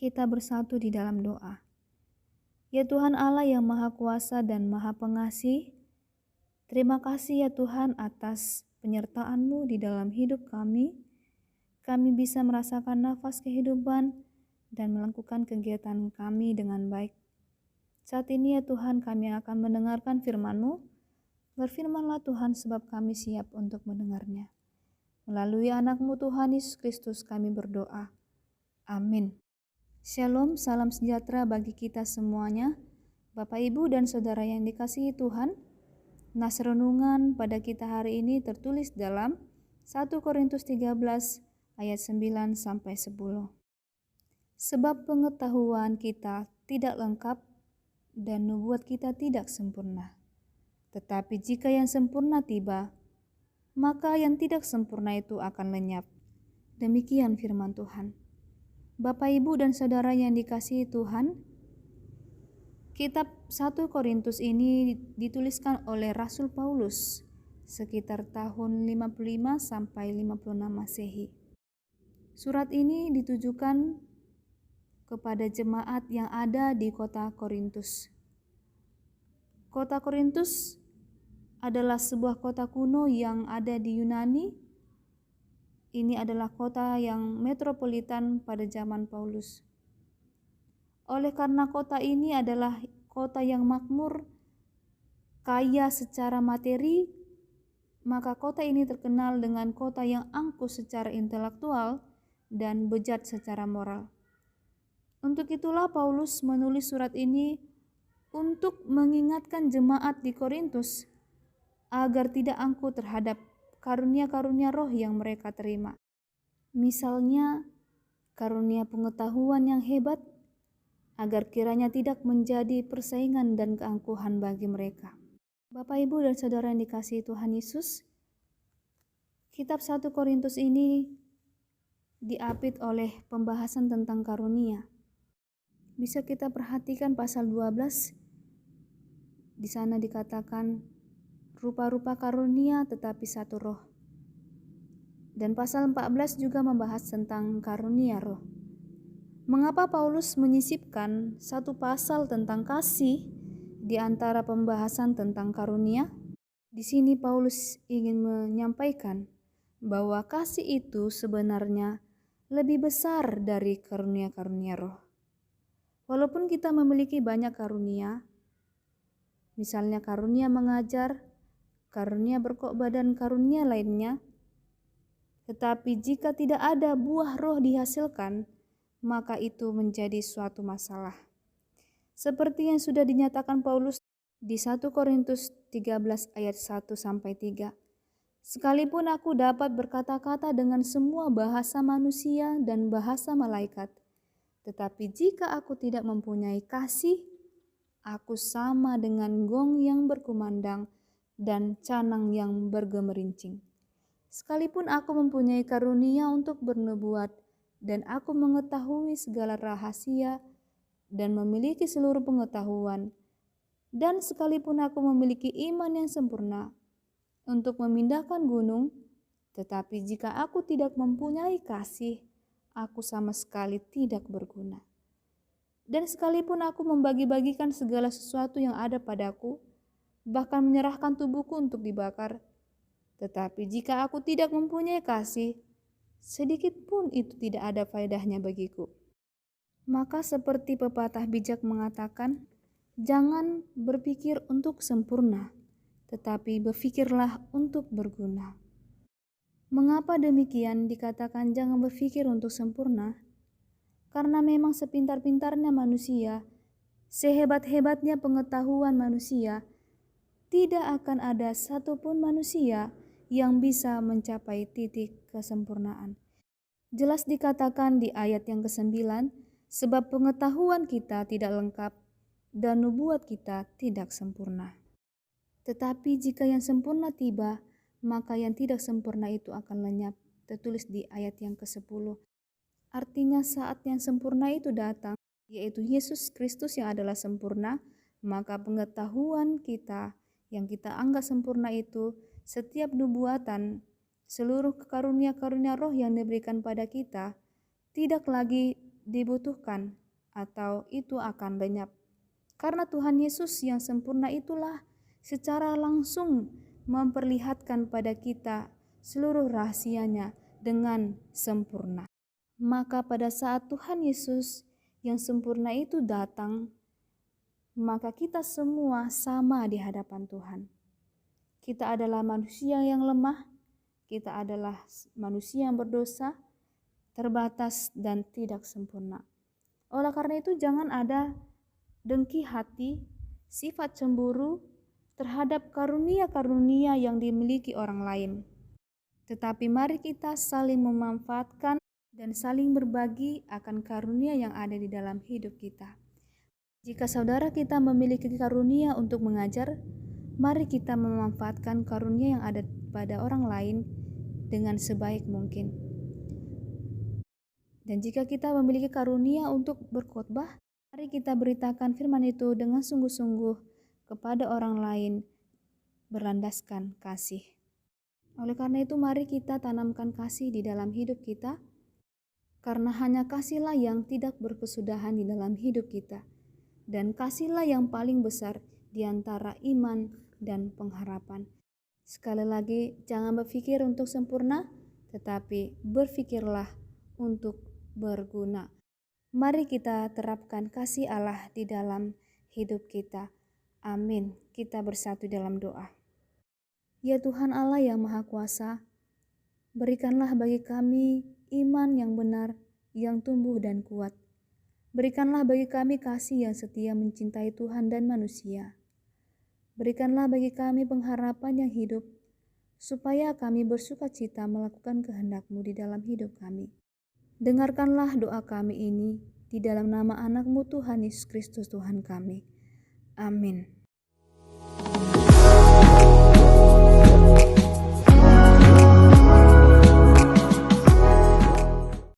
kita bersatu di dalam doa. Ya Tuhan Allah yang Maha Kuasa dan Maha Pengasih, terima kasih ya Tuhan atas penyertaan-Mu di dalam hidup kami. Kami bisa merasakan nafas kehidupan dan melakukan kegiatan kami dengan baik. Saat ini ya Tuhan, kami akan mendengarkan firman-Mu. Berfirmanlah Tuhan, sebab kami siap untuk mendengarnya. Melalui anak-Mu Tuhan Yesus Kristus kami berdoa. Amin. Shalom, salam sejahtera bagi kita semuanya. Bapak, Ibu, dan Saudara yang dikasihi Tuhan. Nas renungan pada kita hari ini tertulis dalam 1 Korintus 13 ayat 9 sampai 10. Sebab pengetahuan kita tidak lengkap dan nubuat kita tidak sempurna. Tetapi jika yang sempurna tiba, maka yang tidak sempurna itu akan lenyap. Demikian firman Tuhan. Bapak, Ibu, dan Saudara yang dikasihi Tuhan, kitab 1 Korintus ini dituliskan oleh Rasul Paulus sekitar tahun 55 sampai 56 Masehi. Surat ini ditujukan kepada jemaat yang ada di kota Korintus. Kota Korintus adalah sebuah kota kuno yang ada di Yunani. Ini adalah kota yang metropolitan pada zaman Paulus. Oleh karena kota ini adalah kota yang makmur, kaya secara materi, maka kota ini terkenal dengan kota yang angkuh secara intelektual dan bejat secara moral. Untuk itulah Paulus menulis surat ini untuk mengingatkan jemaat di Korintus agar tidak angkuh terhadap karunia-karunia roh yang mereka terima. Misalnya, karunia pengetahuan yang hebat, agar kiranya tidak menjadi persaingan dan keangkuhan bagi mereka. Bapak, Ibu, dan Saudara yang dikasihi Tuhan Yesus, kitab 1 Korintus ini diapit oleh pembahasan tentang karunia. Bisa kita perhatikan pasal 12, di sana dikatakan rupa-rupa karunia tetapi satu roh. Dan pasal 14 juga membahas tentang karunia roh. Mengapa Paulus menyisipkan satu pasal tentang kasih di antara pembahasan tentang karunia? Di sini Paulus ingin menyampaikan bahwa kasih itu sebenarnya lebih besar dari karunia-karunia roh. Walaupun kita memiliki banyak karunia, misalnya karunia mengajar, karunia berkhotbah, dan karunia lainnya, tetapi jika tidak ada buah roh dihasilkan, maka itu menjadi suatu masalah. Seperti yang sudah dinyatakan Paulus di 1 Korintus 13 ayat 1 sampai 3. Sekalipun aku dapat berkata-kata dengan semua bahasa manusia dan bahasa malaikat, tetapi jika aku tidak mempunyai kasih, aku sama dengan gong yang berkumandang dan canang yang bergemerincing. Sekalipun aku mempunyai karunia untuk bernubuat dan aku mengetahui segala rahasia dan memiliki seluruh pengetahuan, dan sekalipun aku memiliki iman yang sempurna untuk memindahkan gunung, tetapi jika aku tidak mempunyai kasih, aku sama sekali tidak berguna. Dan sekalipun aku membagi-bagikan segala sesuatu yang ada padaku, bahkan menyerahkan tubuhku untuk dibakar, tetapi jika aku tidak mempunyai kasih, sedikit pun itu tidak ada faedahnya bagiku. Maka seperti pepatah bijak mengatakan, jangan berpikir untuk sempurna, tetapi berpikirlah untuk berguna. Mengapa demikian dikatakan jangan berpikir untuk sempurna? Karena memang sepintar-pintarnya manusia, sehebat-hebatnya pengetahuan manusia, tidak akan ada satupun manusia yang bisa mencapai titik kesempurnaan. Jelas dikatakan di ayat yang ke-9, sebab pengetahuan kita tidak lengkap dan nubuat kita tidak sempurna. Tetapi jika yang sempurna tiba, maka yang tidak sempurna itu akan lenyap. Tertulis di ayat yang ke-10. Artinya saat yang sempurna itu datang, yaitu Yesus Kristus yang adalah sempurna, maka pengetahuan kita yang kita anggap sempurna itu, setiap nubuatan, seluruh karunia-karunia roh yang diberikan pada kita, tidak lagi dibutuhkan atau itu akan lenyap. Karena Tuhan Yesus yang sempurna itulah secara langsung memperlihatkan pada kita seluruh rahasianya dengan sempurna. Maka pada saat Tuhan Yesus yang sempurna itu datang, maka kita semua sama di hadapan Tuhan. Kita adalah manusia yang lemah, kita adalah manusia yang berdosa, terbatas dan tidak sempurna. Oleh karena itu jangan ada dengki hati, sifat cemburu terhadap karunia-karunia yang dimiliki orang lain. Tetapi mari kita saling memanfaatkan dan saling berbagi akan karunia yang ada di dalam hidup kita. Jika saudara kita memiliki karunia untuk mengajar, mari kita memanfaatkan karunia yang ada pada orang lain dengan sebaik mungkin. Dan jika kita memiliki karunia untuk berkhotbah, mari kita beritakan firman itu dengan sungguh-sungguh kepada orang lain berlandaskan kasih. Oleh karena itu mari kita tanamkan kasih di dalam hidup kita, karena hanya kasihlah yang tidak berkesudahan di dalam hidup kita. Dan kasihlah yang paling besar di antara iman dan pengharapan. Sekali lagi, jangan berpikir untuk sempurna, tetapi berpikirlah untuk berguna. Mari kita terapkan kasih Allah di dalam hidup kita. Amin. Kita bersatu dalam doa. Ya Tuhan Allah yang Maha Kuasa, berikanlah bagi kami iman yang benar, yang tumbuh dan kuat. Berikanlah bagi kami kasih yang setia mencintai Tuhan dan manusia. Berikanlah bagi kami pengharapan yang hidup, supaya kami bersuka cita melakukan kehendak-Mu di dalam hidup kami. Dengarkanlah doa kami ini di dalam nama anak-Mu Tuhan Yesus Kristus Tuhan kami. Amin.